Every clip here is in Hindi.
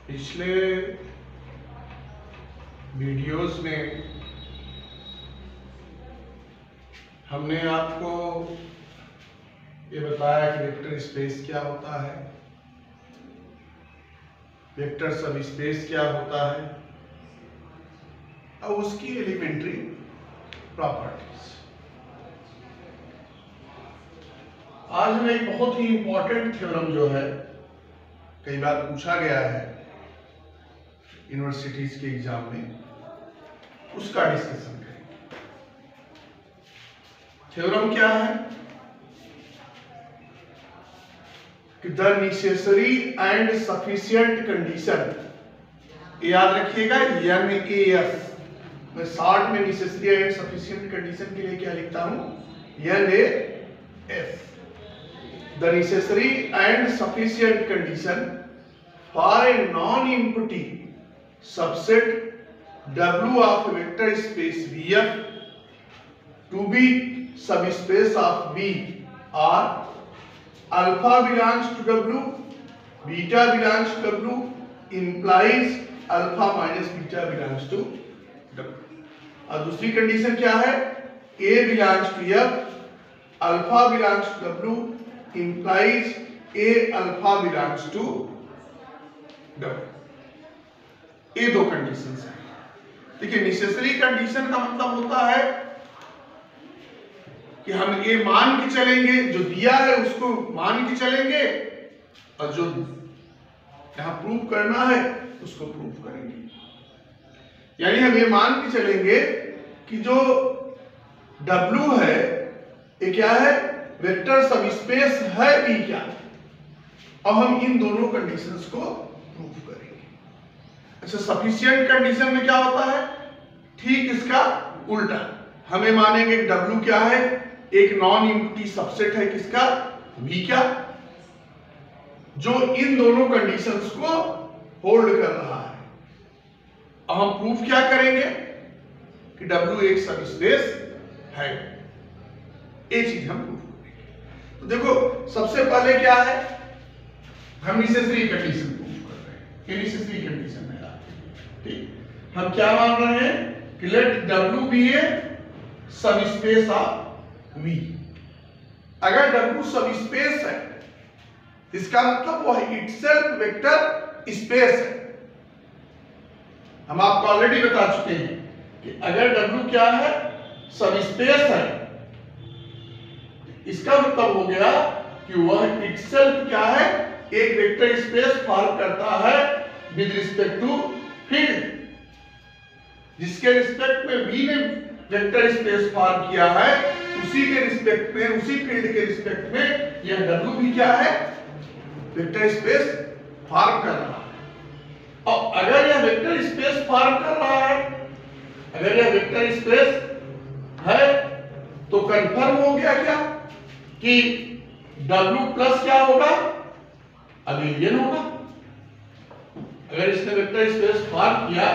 पिछले वीडियोस में हमने आपको ये बताया कि वेक्टर स्पेस क्या होता है, वेक्टर सब स्पेस क्या होता है और उसकी एलिमेंट्री प्रॉपर्टीज। आज हमें एक बहुत ही इंपॉर्टेंट थ्योरम जो है कई बार पूछा गया है यूनिवर्सिटीज के एग्जाम में, उसका डिस्कशन करेंगे। थ्योरम क्या है कि the necessary and sufficient condition, याद रखिएगा NAS, मैं शॉर्ट में नेसेसरी एंड सफिशिएंट कंडीशन के लिए क्या लिखता हूं, NAS। The necessary and sufficient condition for a non-empty subset W of vector space VF to be subspace of V are alpha belongs to W, beta belongs to W implies alpha minus beta belongs to W। और दूसरी कंडीशन क्या है, A belongs to F, alpha belongs to W implies A alpha belongs to W। ये दो कंडीशंस हैं। देखिए, नेसेसरी कंडीशन का मतलब होता है कि हम ये मान के चलेंगे, जो दिया है उसको मान के चलेंगे और जो यहां प्रूव करना है उसको प्रूव करेंगे। यानी हम ये मान के चलेंगे कि जो W है ये क्या है, वेक्टर सबस्पेस है भी क्या, और हम इन दोनों कंडीशंस को प्रूव करेंगे। अच्छा, सफिशिएंट कंडीशन में क्या होता है, ठीक इसका उल्टा, हमें मानेंगे कि W क्या है, एक नॉन एम्प्टी सबसेट है किसका, V क्या, जो इन दोनों कंडीशंस को होल्ड कर रहा है। अब हम प्रूफ क्या करेंगे कि W एक सबस्पेस है, ये चीज हम प्रूफ। तो देखो, सबसे पहले क्या है, हम नेसेसरी कंडीशन प्रूव कर रहे हैं। ये नेसेसरी कंडीशन है, ठीक। हम क्या मान रहे हैं कि let W be a subspace of V। अगर W सबस्पेस है इसका मतलब वह इटसेल्फ वेक्टर स्पेस है। हम आपको ऑलरेडी बता चुके हैं कि अगर W क्या है, सबस्पेस है, इसका मतलब हो गया कि वह इटसेल्फ क्या है, एक वेक्टर स्पेस फॉर्म करता है विद रिस्पेक्ट टू फील्ड। जिसके रिस्पेक्ट में V ने वेक्टर स्पेस फॉर्म किया है उसी के रिस्पेक्ट में, उसी फील्ड के रिस्पेक्ट में यह W भी क्या है, वेक्टर स्पेस फॉर्म कर रहा है। और अगर यह वेक्टर स्पेस फॉर्म कर रहा है, अगर यह वेक्टर स्पेस है तो कंफर्म हो गया क्या कि W प्लस क्या होगा, अबेलियन होगा। अगर इसने वेक्टर स्पेस फॉर्म किया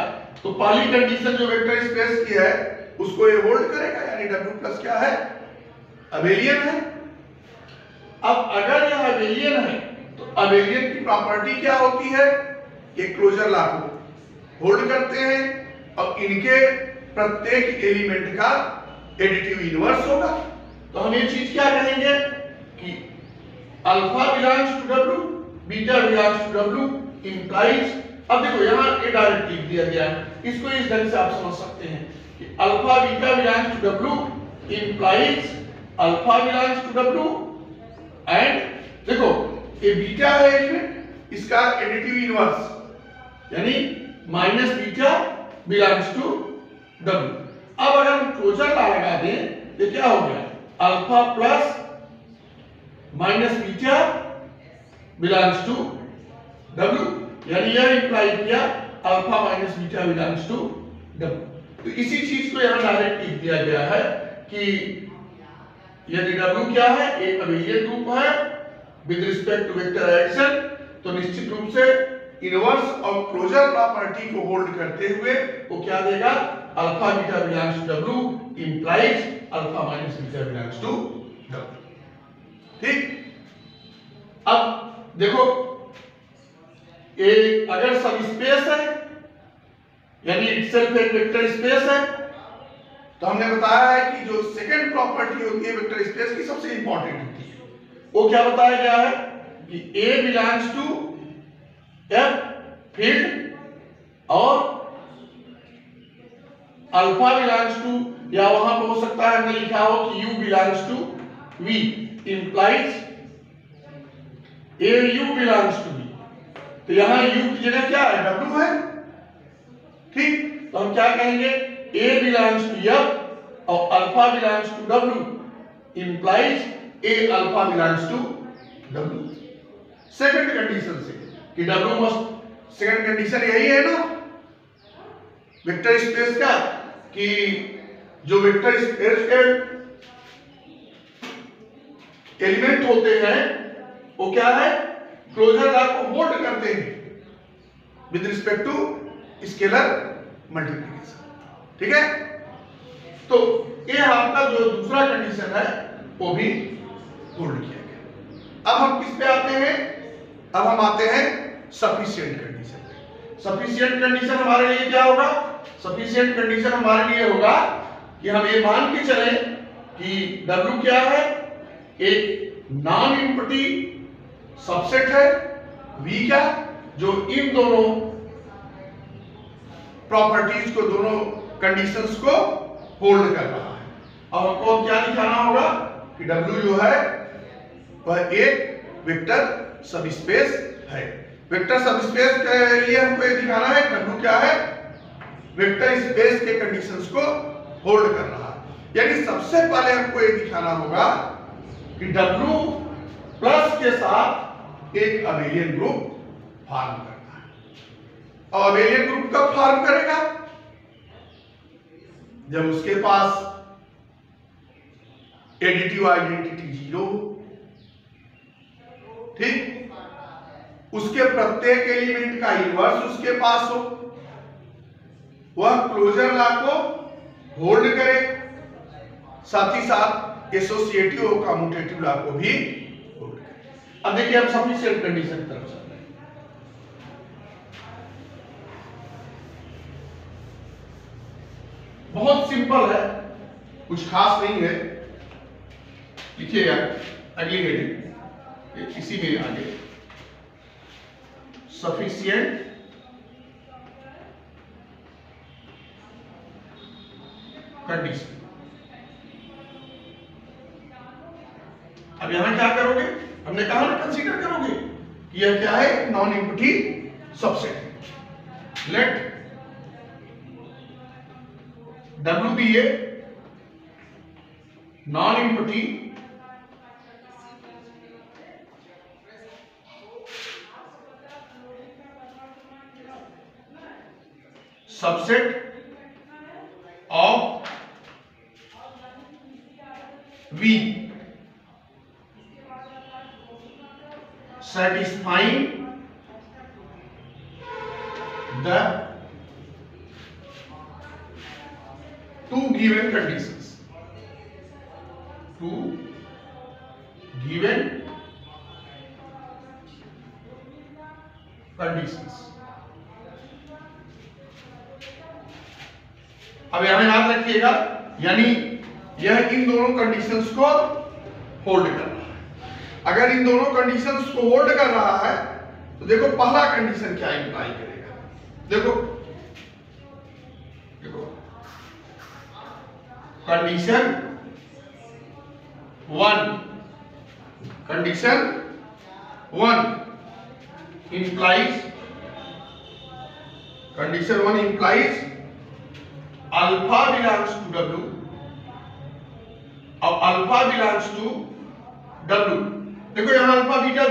तो पहली कंडीशन जो वेक्टर स्पेस की है उसको ये होल्ड करेगा, यानी W प्लस क्या है, अबेलियन है। अब अगर यह अबेलियन है तो अबेलियन की प्रॉपर्टी क्या होती है, ये क्लोजर लॉ को होल्ड करते हैं और इनके प्रत्येक एलिमेंट का एडिटिव इनवर्स होगा। तो हम ये चीज क्या कहेंगे कि alpha belongs to W, beta belongs to W implies. अब देखो यहां ये डायरेक्ट लिख दिया गया है, इसको इस ढंग से आप समझ सकते हैं कि alpha beta belongs to W implies alpha belongs to W and देखो ये बीटा है एलिमेंट, इसका एडिटिव इनवर्स यानी minus beta belongs to W। अब अगर हम क्लोजर लॉ लगा दें तो क्या हो गया, alpha plus minus beta belongs to W, यानी यह इंप्लाई किया alpha minus beta belongs to W। तो इसी चीज को यहां डायरेक्ट लिख दिया गया है कि यदि W क्या है, एक अबेलियन ग्रुप है with respect to vector addition, तो निश्चित रूप से इनवर्स और क्लोजर प्रॉपर्टी को होल्ड करते हुए वो क्या देगा, alpha beta belongs to W implies alpha minus beta belongs to W। ठीक। अब देखो अगर सब स्पेस है यानी इटसेल्फ एक वेक्टर स्पेस है, तो हमने बताया है कि जो सेकंड प्रॉपर्टी होती है वेक्टर स्पेस की सबसे इंपॉर्टेंट होती है, वो क्या बताया गया है कि A belongs to F field और अल्फा बिलोंग्स टू, या वहां पे हो सकता है हमने लिखा हो कि U belongs to V implies AU belongs to V। तो यहां U की जगह क्या है, W है, ठीक। तो हम क्या कहेंगे, A बिलोंग्स टू F और alpha belongs to W implies A alpha belongs to W। Second condition से कि W मस्ट, सेकंड कंडीशन यही है ना वेक्टर स्पेस का, कि जो वेक्टर स्पेस के एलिमेंट होते हैं वो क्या है, क्लोजर लॉ को होल्ड करते हैं with respect to scalar multiplication, ठीक है। तो ये आपका जो दूसरा कंडीशन है वो भी होल्ड किया गया। अब हम किस पे आते हैं, अब हम आते हैं सफिशिएंट कंडीशन पे। सफिशिएंट कंडीशन हमारे लिए क्या होगा, सफिशिएंट कंडीशन हमारे लिए होगा कि हम ये मान के चलें कि W क्या है, एक नॉन एम्प्टी सबसेट है, V क्या, जो इन दोनों प्रॉपर्टीज को, दोनों कंडीशंस को होल्ड कर रहा है। अब हमको क्या दिखाना होगा कि W जो है वह एक वेक्टर सबस्पेस है। वेक्टर सबस्पेस के लिए हमको ये दिखाना है कि W क्या है, वेक्टर स्पेस के कंडीशंस को होल्ड कर रहा है। यानी सबसे पहले हमको ये दिखाना होगा कि W प्लस के साथ एक अबेलियन ग्रुप फॉर्म करता है। और अबेलियन ग्रुप कब फॉर्म करेगा, जब उसके पास एडिटिव आइडेंटिटी 0, ठीक, उसके प्रत्येक एलिमेंट का इनवर्स उसके पास हो, वह क्लोजर लॉ को होल्ड करे, साथ ही साथ एसोसिएटिव और कम्यूटेटिव लॉ को भी होल्ड करे। अब देखिए हम सफिशिएंट कंडीशन की तरफ चल रहे हैं। बहुत सिंपल है, कुछ खास नहीं है। लिखिएगा अगली हेडिंग इसी में आगे, सफिशिएंट कंडीशन। अब यहां क्या करोगे, हमने कहा ना कंसीडर करोगे कि यह क्या है, non empty subset. Let W be a non empty subset of V satisfying the two given conditions. Two given conditions. अब यहां याद रखिएगा, यानी यह इन दोनों कंडीशंस को होल्ड कर रहा है। अगर इन दोनों कंडीशंस को होल्ड कर रहा है तो देखो पहला कंडीशन क्या इंप्लाई करेगा, देखो देखो condition 1, condition 1 implies, condition 1 implies alpha belongs to W और अल्फा बिलोंग्स टू W। देखो यहां अल्फा बीटा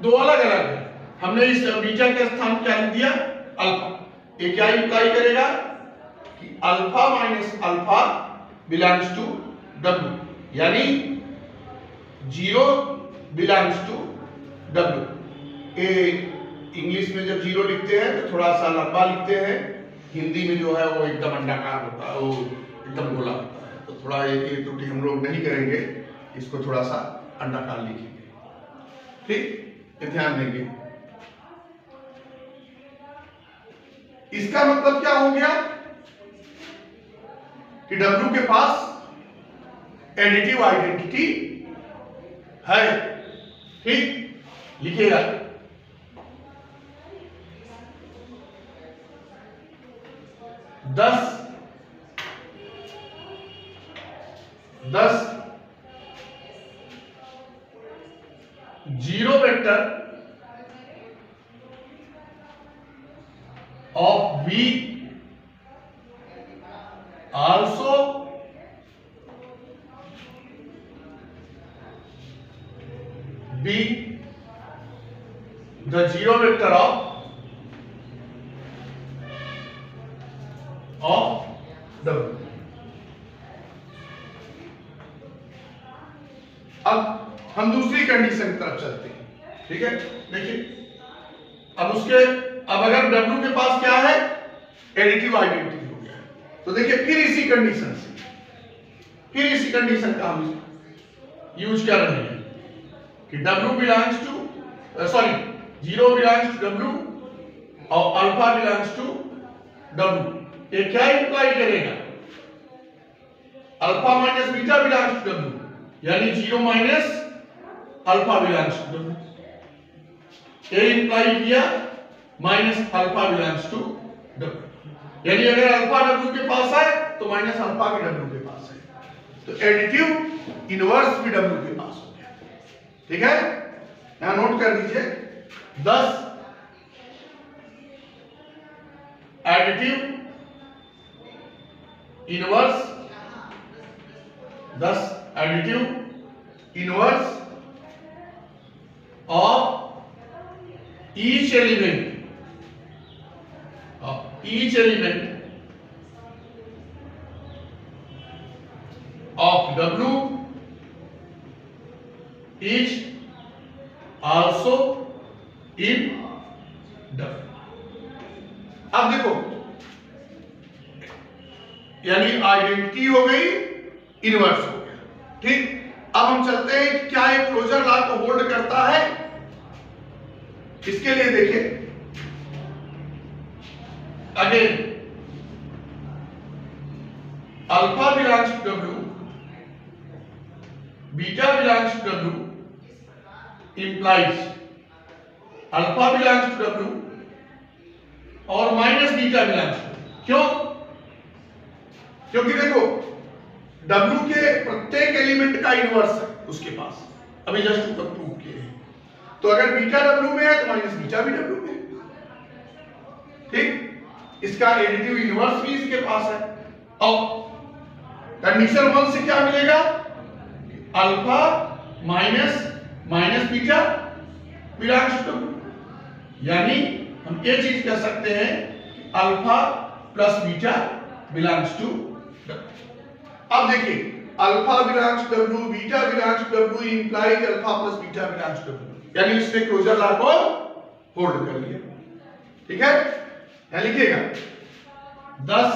दो अलग अलग है, हमने इस बीटा के स्थान क्या लिख दिया, अल्फा। ये क्या इंप्लाई करेगा कि alpha minus alpha belongs to W, यानी 0 बिलोंग्स टू W। ये इंग्लिश में जब 0 लिखते हैं तो थोड़ा सा लंबा लिखते हैं, हिंदी में जो है वो एकदम अंडाकार होता है, वो एकदम गोला होता है। तो थोड़ा ये त्रुटि हम लोग नहीं करेंगे, इसको थोड़ा सा अंडाकार लिखेंगे, ठीक, ये ध्यान देंगे। इसका मतलब क्या हो गया कि W के पास एडिटिव आइडेंटिटी है। ठीक, लिखिएगा। दस zero vector of V also be the zero vector of W। अब हम दूसरी कंडीशन की तरफ चलते हैं। ठीक है, देखिए अब अगर W के पास क्या है, एडिटिव आइडेंटिटी हो गया, तो देखिए फिर इसी कंडीशन का हम यूज कर रहे हैं कि W belongs to zero belongs to W और अल्फा बिलोंग्स टू W। ये क्या इंप्लाई करेगा, alpha minus beta belongs to W, यानी zero minus alpha belongs to W। ये इंप्लाई किया minus alpha belongs to W, यानी अगर अल्फा W के पास है तो माइनस अल्फा भी W के पास है, तो एडिटिव इनवर्स भी W के पास हो गया। ठीक है, यहां नोट कर दीजिए 10 additive inverse, 10 additive inverse of each element of W is also in W। अब देखो, यानी आइडेंटिटी हो गई, इनवर्स हो गया। ठीक, अब हम चलते हैं कि क्या एक क्लोजर लॉ को होल्ड करता है। इसके लिए देखिए again, alpha belongs to W, beta belongs to W implies alpha belongs to W और माइनस बीटा बिलोंग्स टू। क्यों? क्योंकि देखो W के प्रत्येक एलिमेंट का इनवर्स है उसके पास, अभी जस्ट ऊपर प्रूव किए हैं। तो अगर बीटा W में है तो माइनस बीटा भी W में है। ठीक, इसका एडिटिव इनवर्स भी इसके पास है। और कंडीशन 1 से क्या मिलेगा, alpha minus beta belongs to W, यानी हम ये चीज कह सकते हैं कि alpha plus beta belongs to W। अब देखिए, alpha belongs to W, beta belongs to W implies alpha plus beta belongs to W, यानी इसने क्लोजर लॉ को होल्ड कर लिया। ठीक है, यहां लिखिएगा 10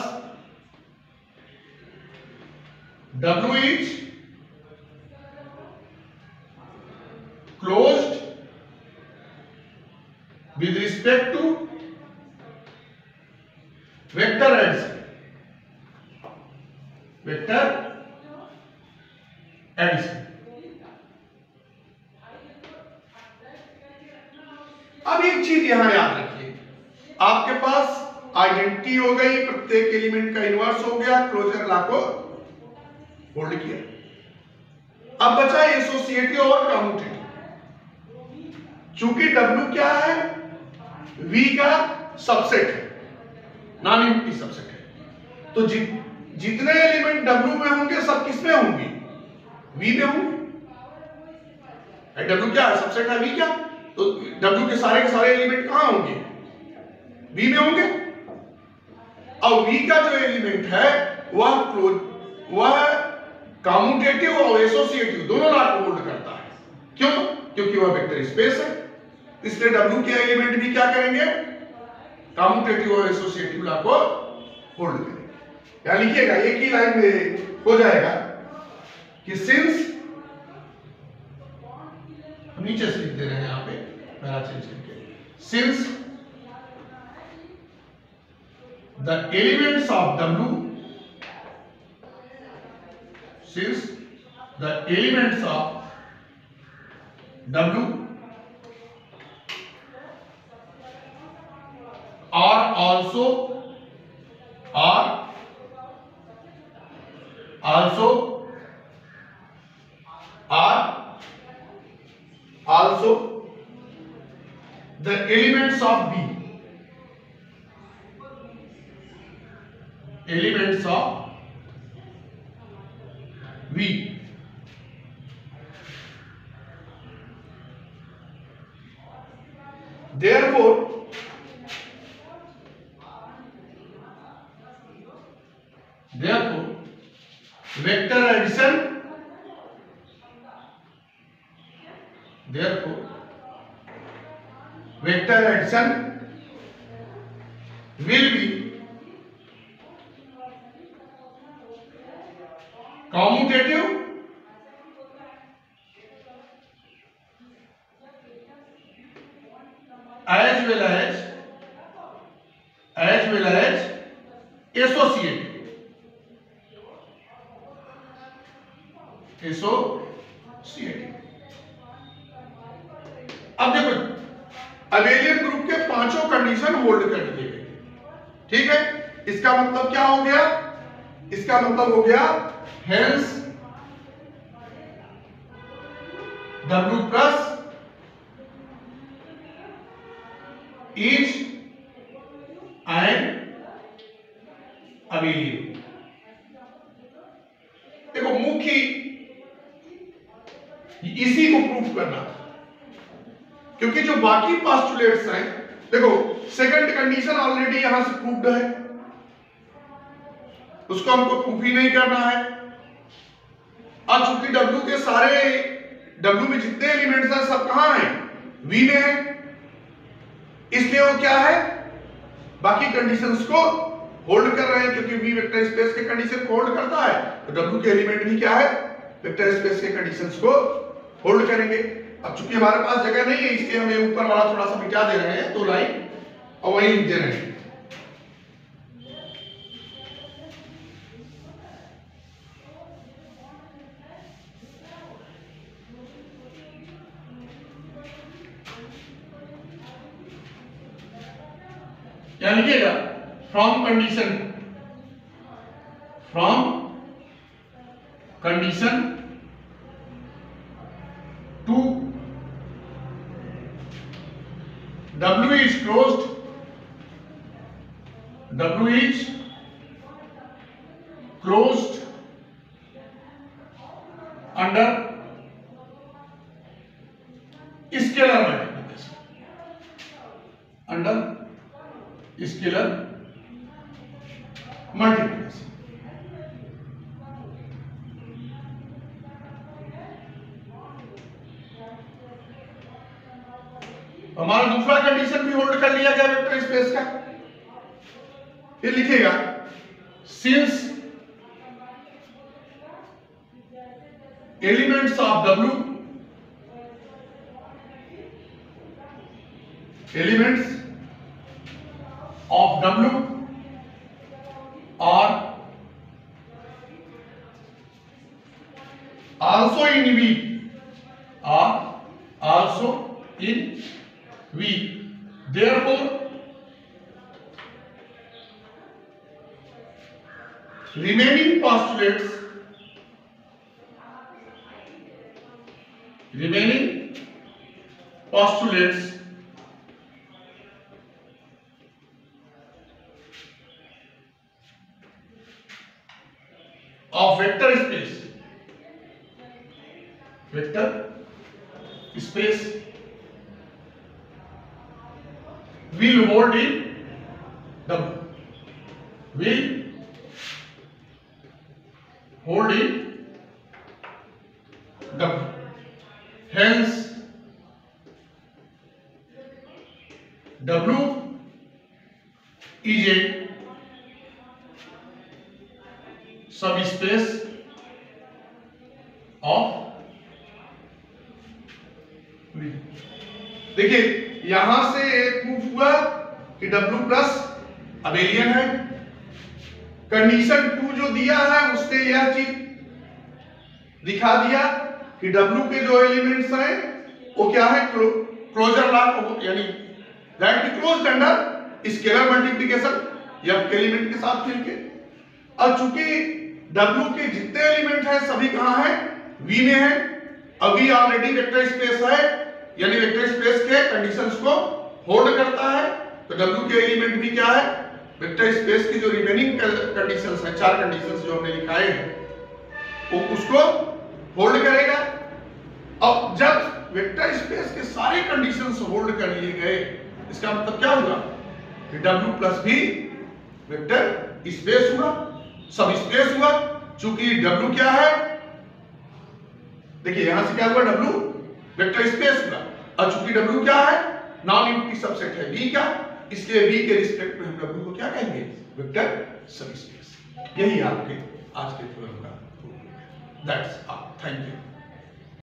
W is closed with respect to vector addition. अब एक चीज यहां याद रखिए, आपके पास आइडेंटिटी हो गई, प्रत्येक एलिमेंट का इनवर्स हो गया, क्लोजर लॉ को होल्ड किया। अब बचा एसोसिएटिव और कम्यूटेटिव। चूंकि W क्या है, V का सबसेट है, नॉन यूनिटी सबसेट है, तो जितने एलिमेंट W में होंगे सब किसमें होंगे, V में होंगे। W क्या है, सबसेट है V का, तो W के सारे एलिमेंट कहां होंगे, V में होंगे। और V का जो एलिमेंट है वह कम्यूटेटिव और एसोसिएटिव दोनों लॉ को होल्ड करता है। क्यों? क्योंकि वह वेक्टर स्पेस है, इसलिए W के एलिमेंट भी क्या करेंगे, कम्यूटेटिव और एसोसिएटिव लॉ को होल्ड करेंगे। या लिखिएगा, एक ही लाइन में हो जाएगा कि सिंस, हम नीचे से लिख दे रहे हैं यहां पे पैरा चेंज करके, since the elements of W, since the elements of W are also the elements of B, elements of V. Therefore, vector addition, will be commutative as well as associative. अब देखो अबेलियन ग्रुप के पांचों कंडीशन होल्ड कर दिए गए, ठीक है। इसका मतलब क्या हो गया? इसका मतलब हो गया hence W plus is an abelian. देखो मुख्य इसी को प्रूफ करना था, क्योंकि जो बाकी पोस्टुलेट्स हैं, देखो सेकंड कंडीशन ऑलरेडी यहां से प्रूव्ड है, उसको हमको प्रूफ ही नहीं करना है। अब चूंकि W के सारे W में जितने एलिमेंट्स हैं सब कहां हैं? V में है, इसलिए वो क्या है? बाकी कंडीशंस को होल्ड कर रहे हैं, क्योंकि V वेक्टर स्पेस के कंडीशन को होल्ड करता है, तो W के एलिमेंट भी क्या है? वेक्टर स्पेस के कंडीशंस को होल्ड करेंगे। अब चूंकि हमारे पास जगह नहीं है, इसलिए हमें ऊपर वाला थोड़ा सा मिटा दे रहे हैं, तो लाइन और वहीं लिख दे रहे हैं। क्या लिखिएगा? From condition two W is closed, under scalar multiplication, हमारा दूसरा कंडीशन भी होल्ड कर लिया गया वेक्टर स्पेस का। फिर लिखेगा since elements of W are also in V, therefore remaining postulates of vector space will hold in W. Hence W is a subspace of V। देखिए यहां से एक प्रूफ हुआ कि W प्लस अबेलियन है, कंडीशन 2 जो दिया है उसने यह चीज दिखा दिया कि W के जो एलिमेंट्स हैं वो क्या है, क्लोजर लॉ, यानी that be closed under scalar multiplication या एलिमेंट के साथ मिलके। अब चूंकि W के जितने एलिमेंट हैं सभी कहां हैं, V में है। अभी ऑलरेडी वेक्टर स्पेस है, यानी वेक्टर स्पेस के कंडीशंस को होल्ड करता है, तो W के एलिमेंट भी क्या है, वेक्टर स्पेस की जो रिमेनिंग कंडीशंस हैं, 4 कंडीशंस जो हमने लिखाए हैं, वो उसको होल्ड करेगा। अब जब वेक्टर स्पेस के सारे कंडीशंस होल्ड कर लिए गए, इसका मतलब क्या होगा कि W प्लस भी वेक्टर स्पेस हुआ, सब स्पेस हुआ। चूंकि W क्या है, देखिए यहां से क्या हुआ, W वेक्टर स्पेस हुआ, और चूंकि W क्या है, नॉन एम्प्टी सबसेट है V का, इसलिए V के रिस्पेक्ट में हम W को क्या कहेंगे, वेक्टर सब स्पेस। यही आपके आज के थ्योरम का, दैट्स ऑल, थैंक यू।